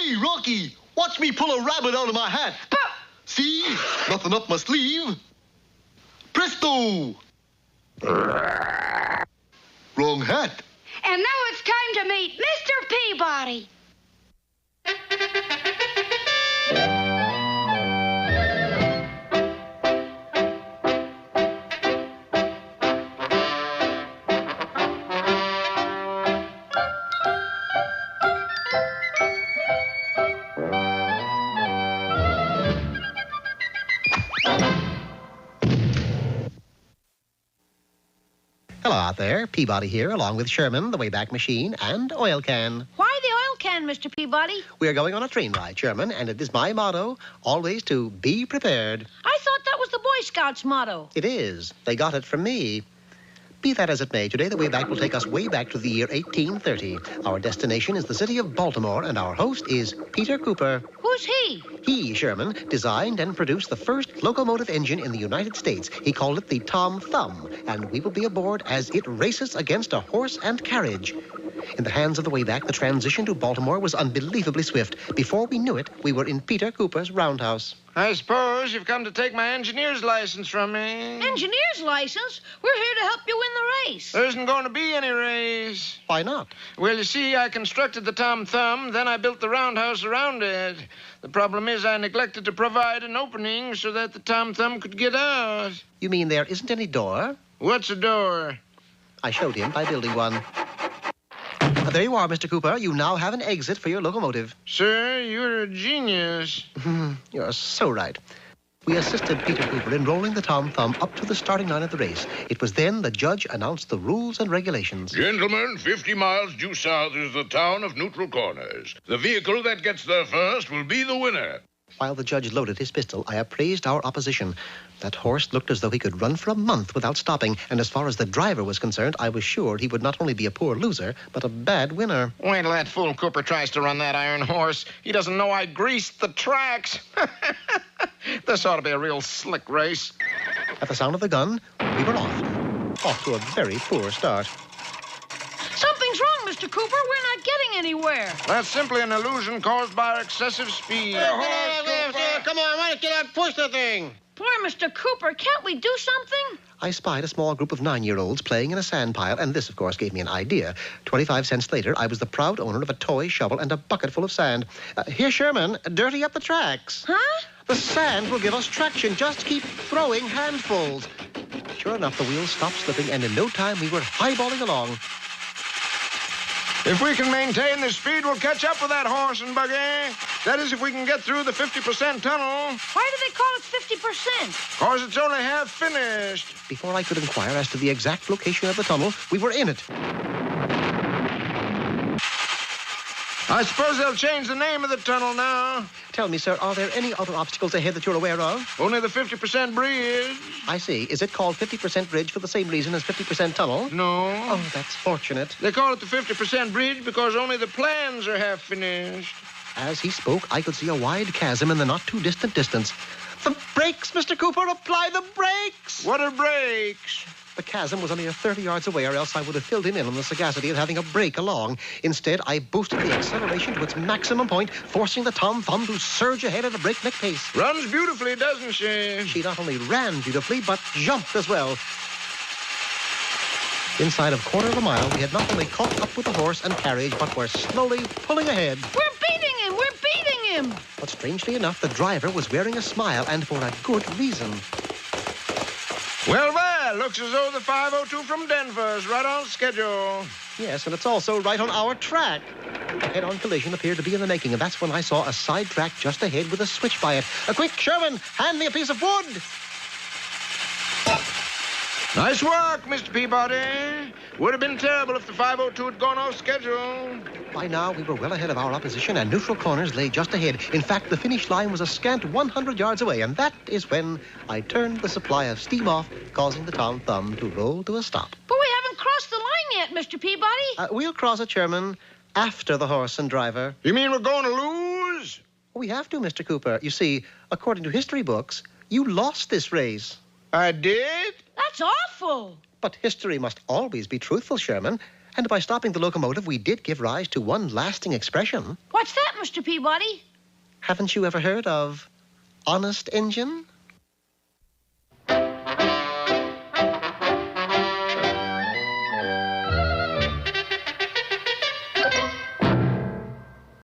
Hey, Rocky, watch me pull a rabbit out of my hat. See? Nothing up my sleeve. Presto! Wrong hat. And now it's time to meet Mr. Peabody. Hello out there, Peabody here, along with Sherman, the Wayback Machine, and Oil Can. Why the oil can, Mr. Peabody? We are going on a train ride, Sherman, and it is my motto, always to be prepared. I thought that was the Boy Scouts motto. It is. They got it from me. Be that as it may, today the Wayback will take us way back to the year 1830. Our destination is the city of Baltimore, and our host is Peter Cooper. Who's he? He, Sherman, designed and produced the first locomotive engine in the United States. He called it the Tom Thumb, and we will be aboard as it races against a horse and carriage. In the hands of the Wayback, the transition to Baltimore was unbelievably swift. Before we knew it, we were in Peter Cooper's roundhouse. I suppose you've come to take my engineer's license from me. Engineer's license? We're here to help you win the race. There isn't going to be any race. Why not? Well, you see, I constructed the Tom Thumb, then I built the roundhouse around it. The problem is I neglected to provide an opening so that the Tom Thumb could get out. You mean there isn't any door? What's a door? I showed him by building one. There you are, Mr. Cooper. You now have an exit for your locomotive. Sir, you're a genius. You're so right. We assisted Peter Cooper in rolling the Tom Thumb up to the starting line of the race. It was then the judge announced the rules and regulations. Gentlemen, 50 miles due south is the town of Neutral Corners. The vehicle that gets there first will be the winner. While the judge loaded his pistol, I appraised our opposition. That horse looked as though he could run for a month without stopping, and as far as the driver was concerned, I was sure he would not only be a poor loser, but a bad winner. Wait till that fool Cooper tries to run that iron horse. He doesn't know I greased the tracks. This ought to be a real slick race. At the sound of the gun, we were off to a very poor start. Something's wrong, Mr. Cooper. We're not getting anywhere. That's simply an illusion caused by our excessive speed. Come on, why don't you not push the thing? Poor Mr. Cooper, can't we do something? I spied a small group of 9-year-olds playing in a sand pile, and this, of course, gave me an idea. 25 cents later, I was the proud owner of a toy shovel and a bucket full of sand. Here, Sherman, dirty up the tracks. Huh? The sand will give us traction. Just keep throwing handfuls. Sure enough, the wheels stopped slipping, and in no time, we were highballing along. If we can maintain this speed, we'll catch up with that horse and buggy. That is, if we can get through the 50% tunnel. Why do they call it 50%? Because it's only half finished. Before I could inquire as to the exact location of the tunnel, we were in it. I suppose they'll change the name of the tunnel now. Tell me, sir, are there any other obstacles ahead that you're aware of? Only the 50% bridge. I see. Is it called 50% bridge for the same reason as 50% tunnel? No. Oh, that's fortunate. They call it the 50% bridge because only the plans are half finished. As he spoke, I could see a wide chasm in the not-too-distant distance. The brakes, Mr. Cooper! Apply the brakes! What are brakes? The chasm was only 30 yards away, or else I would have filled him in on the sagacity of having a brake along. Instead, I boosted the acceleration to its maximum point, forcing the Tom Thumb to surge ahead at a breakneck pace. Runs beautifully, doesn't she? She not only ran beautifully, but jumped as well. Inside of a quarter of a mile, we had not only caught up with the horse and carriage, but were slowly pulling ahead. We're beating him! We're beating him! But strangely enough, the driver was wearing a smile, and for a good reason. Well, looks as though the 502 from Denver is right on schedule. Yes, and it's also right on our track. A head-on collision appeared to be in the making, and that's when I saw a side track just ahead with a switch by it. Quick, Sherman, hand me a piece of wood. Nice work, Mr. Peabody. Would have been terrible if the 502 had gone off schedule. By now, we were well ahead of our opposition, and Neutral Corners lay just ahead. In fact, the finish line was a scant 100 yards away, and that is when I turned the supply of steam off, causing the Tom Thumb to roll to a stop. But we haven't crossed the line yet, Mr. Peabody. We'll cross it, Sherman, after the horse and driver. You mean we're going to lose? We have to, Mr. Cooper. You see, according to history books, you lost this race. I did? That's awful. But history must always be truthful, Sherman. And by stopping the locomotive, we did give rise to one lasting expression. What's that, Mr. Peabody? Haven't you ever heard of honest engine?